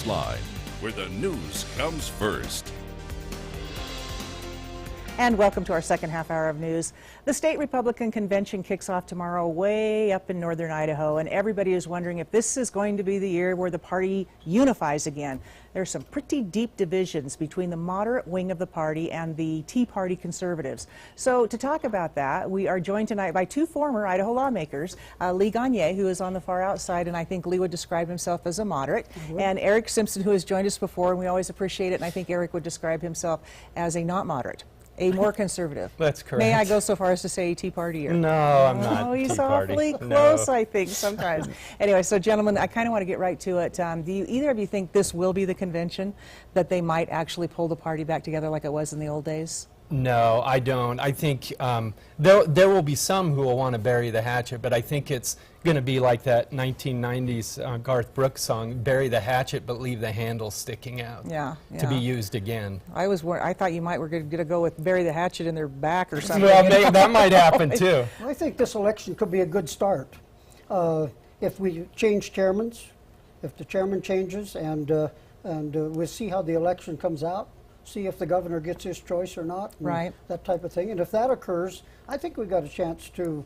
Newsline, where the news comes first. And welcome to our second half hour of news. The state Republican convention kicks off tomorrow way up in northern Idaho, and everybody is wondering if this is going to be the year where the party unifies again. There's some pretty deep divisions between the moderate wing of the party and the Tea Party conservatives. So to talk about that, we are joined tonight by two former Idaho lawmakers, Lee Gagne, who is on the far outside, and I think Lee would describe himself as a moderate, and Eric Simpson, who has joined us before, and we always appreciate it, and I think Eric would describe himself as a not moderate. A more conservative. That's correct. May I go so far as to say Tea Party? No, I'm not. Oh, he's Tea Party. awfully close, I think, sometimes. Anyway, so gentlemen, I kind of want to get right to it. Do either of you think this will be the convention, that they might actually pull the party back together like it was in the old days? No, I don't. I think there will be some who will want to bury the hatchet, but I think it's going to be like that 1990s Garth Brooks song, "Bury the hatchet, but leave the handle sticking out." Yeah. To be used again. I thought you might were going to go with bury the hatchet in their back or something. Well, that might happen too. I think this election could be a good start. If we change chairmans, if the chairman changes, and we'll see how the election comes out, see if the governor gets his choice or not, right? That type of thing. And if that occurs, I think we've got a chance to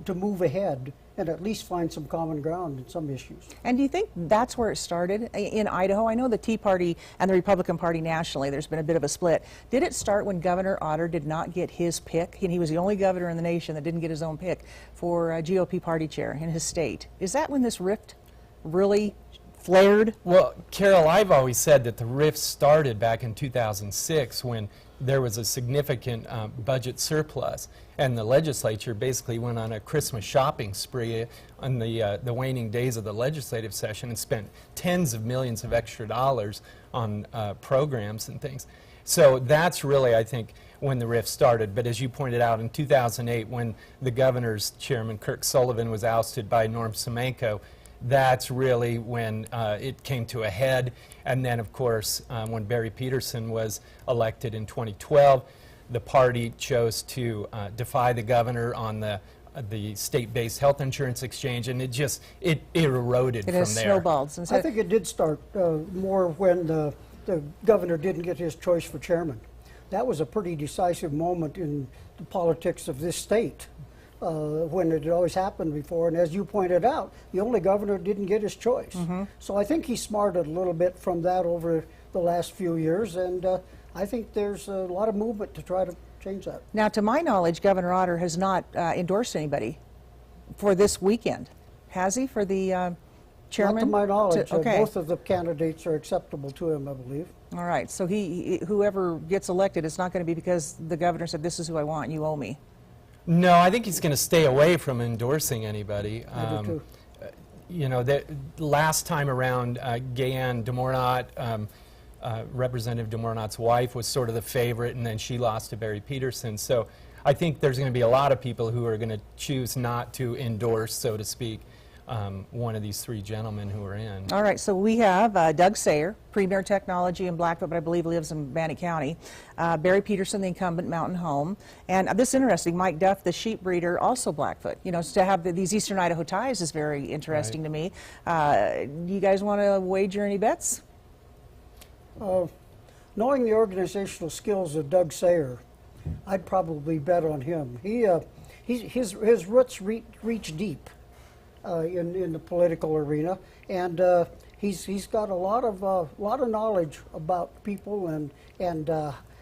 move ahead and at least find some common ground in some issues. And do you think that's where it started in Idaho? I know the Tea Party and the Republican Party nationally, there's been a bit of a split. Did it start when Governor Otter did not get his pick? And he was the only governor in the nation that didn't get his own pick for GOP party chair in his state. Is that when this rift really flared? Well, Carol, I've always said that the rift started back in 2006 when there was a significant budget surplus, and the legislature basically went on a Christmas shopping spree on the waning days of the legislative session and spent tens of millions of extra dollars on programs and things. So that's really, I think, when the rift started. But as you pointed out, in 2008, when the governor's chairman, Kirk Sullivan, was ousted by Norm Semenko, that's really when it came to a head. And then, of course, when Barry Peterson was elected in 2012, the party chose to defy the governor on the state-based health insurance exchange, and it eroded from there. It has snowballed. Since I think it did start more when the governor didn't get his choice for chairman. That was a pretty decisive moment in the politics of this state. When it had always happened before, and as you pointed out, the only governor didn't get his choice. So I think he smarted a little bit from that over the last few years, and I think there's a lot of movement to try to change that. Now, to my knowledge, Governor Otter has not endorsed anybody for this weekend. Has he, for the chairman? Not to my knowledge. Okay. Both of the candidates are acceptable to him, I believe. All right, so whoever gets elected, it's not going to be because the governor said, this is who I want, and you owe me. No, I think he's going to stay away from endorsing anybody. I do too. You know, the last time around, Gayanne DeMornot, Representative DeMornot's wife, was sort of the favorite, and then she lost to Barry Peterson. So I think there's going to be a lot of people who are going to choose not to endorse, so to speak, one of these three gentlemen who are in. All right, so we have Doug Sayer, Premier Technology in Blackfoot, but I believe lives in Bannock County. Barry Peterson, the incumbent, Mountain Home. And this is interesting, Mike Duff, the sheep breeder, also Blackfoot. You know, to have these Eastern Idaho ties is very interesting to me. Do you guys want to wager any bets? Knowing the organizational skills of Doug Sayer, I'd probably bet on him. His roots reach deep in the political arena, and he's got a lot of knowledge about people and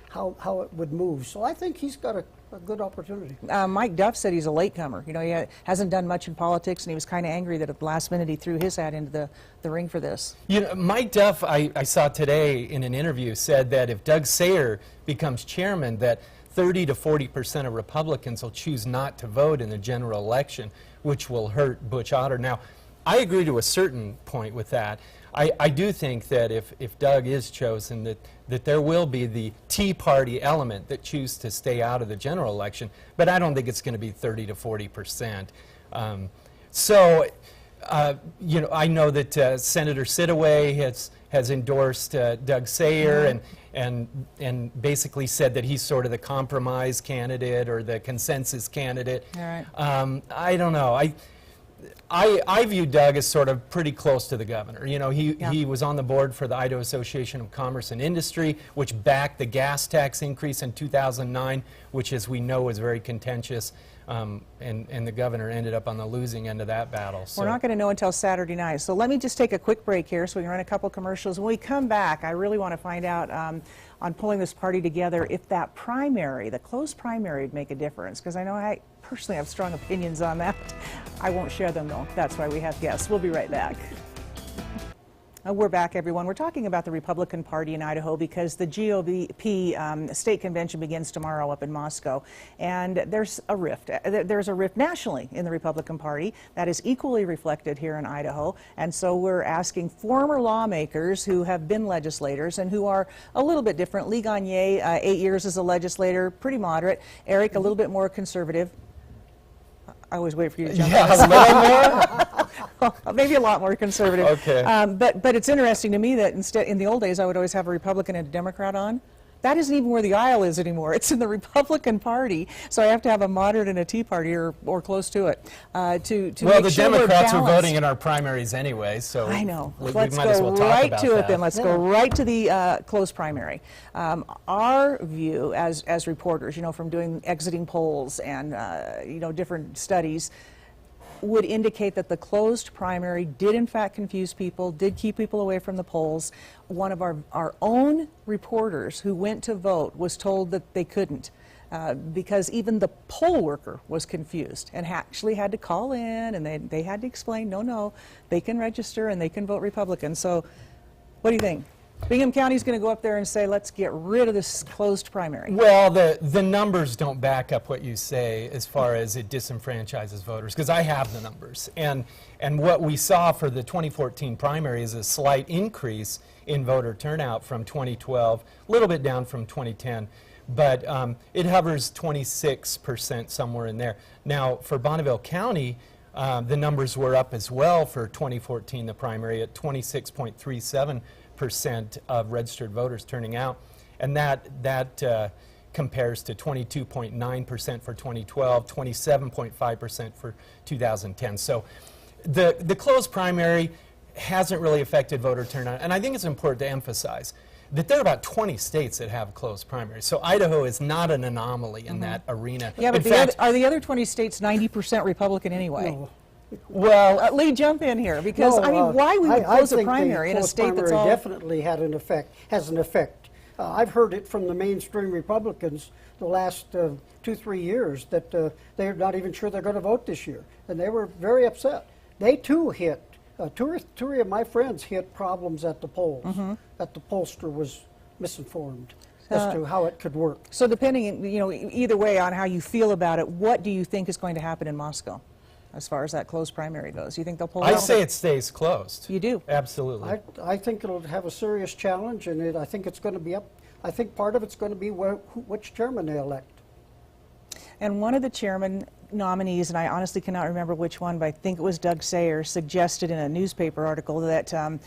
how it would move. So I think he's got a good opportunity. Mike Duff said he's a latecomer. You know, he hasn't done much in politics, and he was kind of angry that at the last minute he threw his hat into the ring for this. You know, Mike Duff, I saw today in an interview, said that if Doug Sayer becomes chairman, that 30 to 40% of Republicans will choose not to vote in the general election, which will hurt Butch Otter. Now, I agree to a certain point with that. I do think that if Doug is chosen, that there will be the Tea Party element that choose to stay out of the general election, but I don't think it's going to be 30 to 40%. You know, I know that Senator Sidaway has endorsed Doug Sayer, and basically said that he's sort of the compromise candidate or the consensus candidate. All right. I don't know. I view Doug as sort of pretty close to the governor. You know, he was on the board for the Idaho Association of Commerce and Industry, which backed the gas tax increase in 2009, which, as we know, was very contentious. And the governor ended up on the losing end of that battle. So. We're not going to know until Saturday night. So let me just take a quick break here so we can run a couple commercials. When we come back, I really want to find out on pulling this party together if that primary, the closed primary, would make a difference. Because I know I personally have strong opinions on that. I won't share them, though. That's why we have guests. We'll be right back. We're back, everyone. We're talking about the Republican Party in Idaho because the GOP state convention begins tomorrow up in Moscow. And there's a rift. There's a rift nationally in the Republican Party that is equally reflected here in Idaho. And so we're asking former lawmakers who have been legislators and who are a little bit different. Lee Gagne, 8 years as a legislator, pretty moderate. Eric, a little bit more conservative. I always wait for you to jump in. A little more? Maybe a lot more conservative. Okay. But it's interesting to me that instead, in the old days, I would always have a Republican and a Democrat on. That isn't even where the aisle is anymore. It's in the Republican Party. So I have to have a moderate and a Tea Party or close to it to well, make the sure Democrats we're are balanced. voting in our primaries anyway, so I know. we Let's might as well go talk right about to that. it then. Let's go right to the closed primary. Our view as reporters, you know, from doing exiting polls and you know, different studies, would indicate that the closed primary did in fact confuse people, did keep people away from the polls. One of our own reporters who went to vote was told that they couldn't because even the poll worker was confused and actually had to call in and they had to explain, no, they can register and they can vote Republican. So what do you think? Bingham County's going to go up there and say, let's get rid of this closed primary. Well, the numbers don't back up what you say as far as it disenfranchises voters, because I have the numbers. And what we saw for the 2014 primary is a slight increase in voter turnout from 2012, a little bit down from 2010. But it hovers 26% somewhere in there. Now, for Bonneville County, the numbers were up as well for 2014, the primary, at 26.37% of registered voters turning out, and that compares to 22.9% for 2012, 27.5% for 2010. So the closed primary hasn't really affected voter turnout, and I think it's important to emphasize that there are about 20 states that have closed primaries. So Idaho is not an anomaly in that arena. Yeah, but in fact, are the other 20 states 90% Republican anyway? No. Well, Lee, jump in here because No, I mean, why we would close a think primary in a closed state that's primary all definitely has an effect. I've heard it from the mainstream Republicans the last 2-3 years that they're not even sure they're going to vote this year, and they were very upset. They too hit two or three of my friends hit problems at the polls. That the pollster was misinformed as to how it could work. So depending, you know, either way on how you feel about it, what do you think is going to happen in Moscow as far as that closed primary goes? You think they'll pull it I out? say it stays closed. You do? Absolutely. I think it'll have a serious challenge, and I think it's going to be up. I think part of it's going to be which chairman they elect. And one of the chairman nominees, and I honestly cannot remember which one, but I think it was Doug Sayer, suggested in a newspaper article that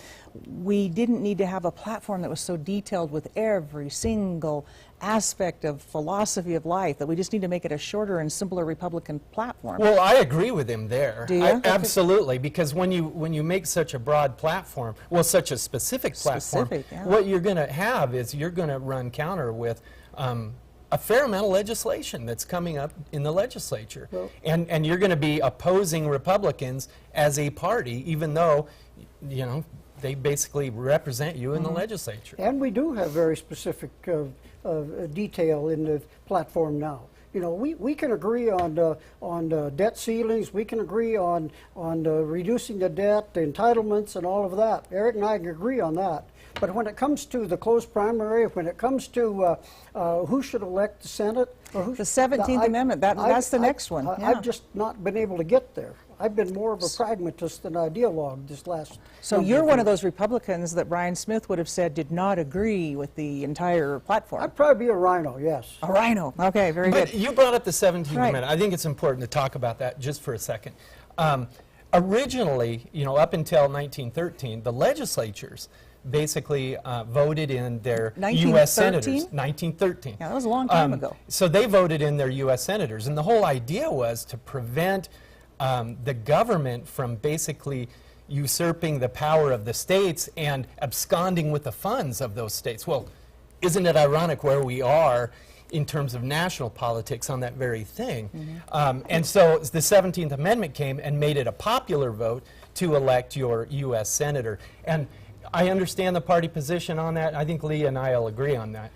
we didn't need to have a platform that was so detailed with every single aspect of philosophy of life, that we just need to make it a shorter and simpler Republican platform. Well, I agree with him there. Do you? Absolutely, because when you make such a broad platform, well, such a specific platform, yeah. what you're going to have is you're going to run counter with a fair amount of legislation that's coming up in the legislature. Well, and you're going to be opposing Republicans as a party, even though, you know, they basically represent you in the legislature. And we do have very specific detail in the platform now. You know, we can agree on debt ceilings. We can agree on reducing the debt, the entitlements, and all of that. Eric and I can agree on that. But when it comes to the closed primary, when it comes to who should elect the Senate, or who The 17th Amendment, that's the next one. Yeah. I've just not been able to get there. I've been more of a pragmatist than ideologue this last. So you're one of those Republicans that Brian Smith would have said did not agree with the entire platform. I'd probably be a rhino, yes. A rhino. Okay, very But good. you brought up the 17th Right. Amendment. I think it's important to talk about that just for a second. Originally, you know, up until 1913, the legislatures basically voted in their U.S. senators. 1913. Yeah, that was a long time ago. So they voted in their U.S. senators, and the whole idea was to prevent the government from basically usurping the power of the states and absconding with the funds of those states. Well, isn't it ironic where we are in terms of national politics on that very thing? And so the 17th Amendment came and made it a popular vote to elect your U.S. senator. And I understand the party position on that. I think Lee and I will agree on that.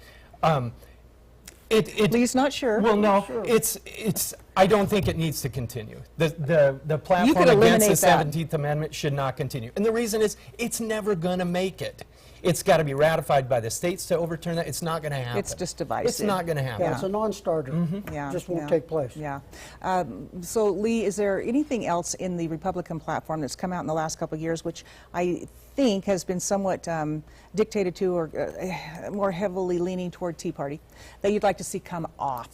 Lee's not sure. Well, no, I don't think it needs to continue. The platform against the 17th Amendment should not continue. And the reason is it's never going to make it. It's got to be ratified by the states to overturn that. It's not going to happen. It's just divisive. It's not going to happen. Yeah, it's a non-starter. Yeah, Just won't take place. Yeah. So, Lee, is there anything else in the Republican platform that's come out in the last couple of years, which I think has been somewhat dictated to or more heavily leaning toward Tea Party, that you'd like to see come off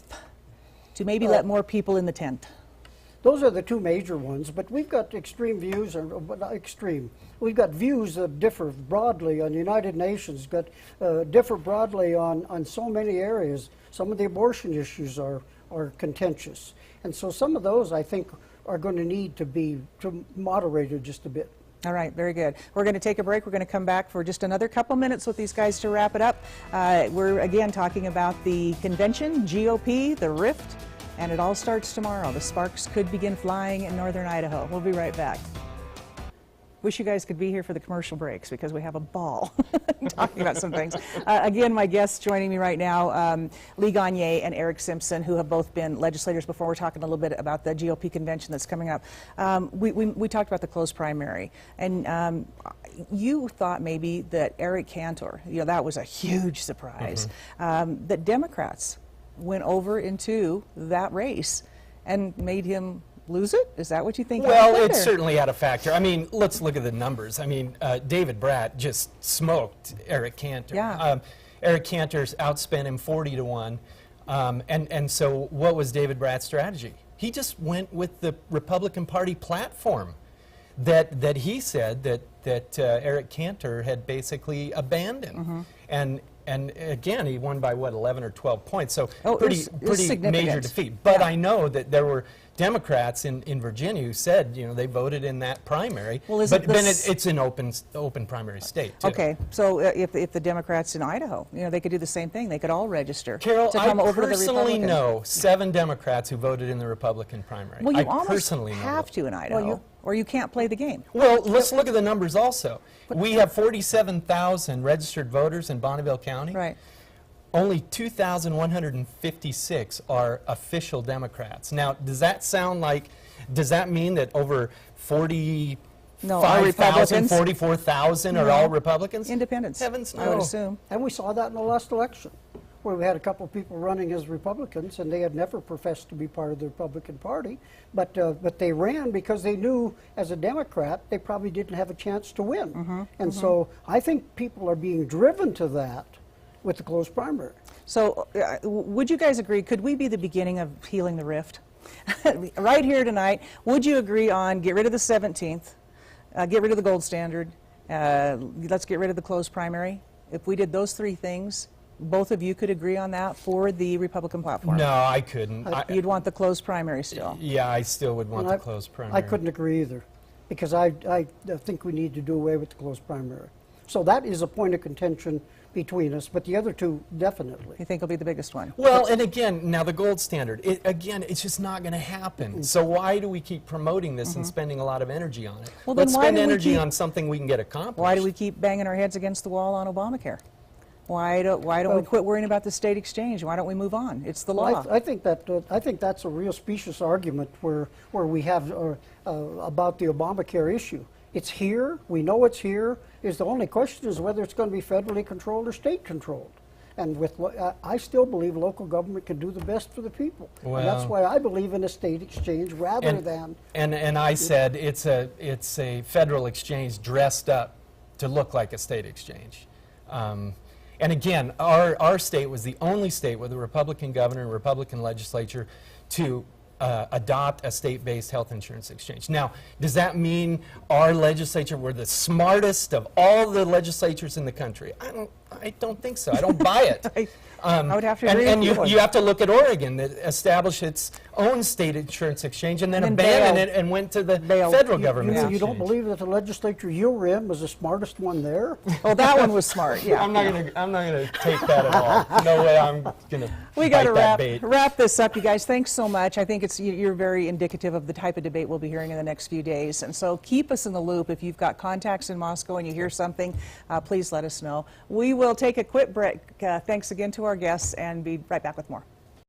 to maybe let more people in the tent? Those are the two major ones, but we've got extreme views, or not extreme. We've got views that differ broadly on the United Nations, differ broadly on so many areas. Some of the abortion issues are contentious. And so some of those, I think, are going to need to be moderated just a bit. All right, very good. We're going to take a break. We're going to come back for just another couple minutes with these guys to wrap it up. We're, again, talking about the convention, GOP, the Rift, and it all starts tomorrow. The sparks could begin flying in northern Idaho. We'll be right back. Wish you guys could be here for the commercial breaks because we have a ball talking about some things. Again, my guests joining me right now, Lee Gagne and Eric Simpson, who have both been legislators before. We're talking a little bit about the GOP convention that's coming up. We talked about the closed primary, and you thought maybe that Eric Cantor, that was a huge surprise, that Democrats went over into that race and made him lose it? Is that what you think? Well, it certainly had a factor. I mean, let's look at the numbers. I mean, David Bratt just smoked Eric Cantor. Yeah. Eric Cantor's outspent him 40-1. And so what was David Bratt's strategy? He just went with the Republican Party platform that he said that Eric Cantor had basically abandoned. And again, he won by, what, 11 or 12 points. So pretty major defeat. But I know that there were Democrats in Virginia who said, they voted in that primary. Well, but then it's an open primary state, too. Okay, so if the Democrats in Idaho, they could do the same thing. They could all register Carol, to come over to the Republican. I personally know 7 Democrats who voted in the Republican primary. Well, you I almost have to in Idaho, or you can't play the game. Well, let's look at the numbers also. We have 47,000 registered voters in Bonneville County. Right. Only 2,156 are official Democrats. Now, does that mean that over 45,000, 44,000 are all Republicans? Independents. Heavens no. I would assume. And we saw that in the last election, where we had a couple of people running as Republicans, and they had never professed to be part of the Republican Party, but they ran because they knew, as a Democrat, they probably didn't have a chance to win. So I think people are being driven to that with the closed primary. So would you guys agree, could we be the beginning of healing the rift? Right here tonight, would you agree on get rid of the 17th, get rid of the gold standard, let's get rid of the closed primary? If we did those 3 things, both of you could agree on that for the Republican platform? No, I couldn't. You'd want the closed primary still? Yeah, I still would want the closed primary. I couldn't agree either, because I think we need to do away with the closed primary. So that is a point of contention between us, but the other 2 definitely. You think will be the biggest one? Well, and again, now the gold standard, it's just not going to happen. So why do we keep promoting this and spending a lot of energy on it? Well, let's spend energy on something we can get accomplished. Why do we keep banging our heads against the wall on Obamacare? Why don't we quit worrying about the state exchange? Why don't we move on? It's the law. I think that's a real specious argument where we have about the Obamacare issue. It's here. We know it's here. The only question is whether it's going to be federally controlled or state controlled. And I still believe local government can do the best for the people. Well, and that's why I believe in a state exchange rather than. And I said it's a federal exchange dressed up to look like a state exchange. And again, our state was the only state with a Republican governor and Republican legislature to adopt a state-based health insurance exchange. Now, does that mean our legislature were the smartest of all the legislatures in the country? I I don't think so. I don't buy it. I would have to and agree and with you have to look at Oregon that established its own state insurance exchange and then abandoned it and went to the federal government. You don't believe that the legislature you were in was the smartest one there? Well, that one was smart. Yeah. I'm not gonna take that at all. No way I'm gonna. We got to wrap this up, you guys. Thanks so much. I think you're very indicative of the type of debate we'll be hearing in the next few days. And so keep us in the loop. If you've got contacts in Moscow and you hear something, please let us know. We will take a quick break. Thanks again to our guests and be right back with more.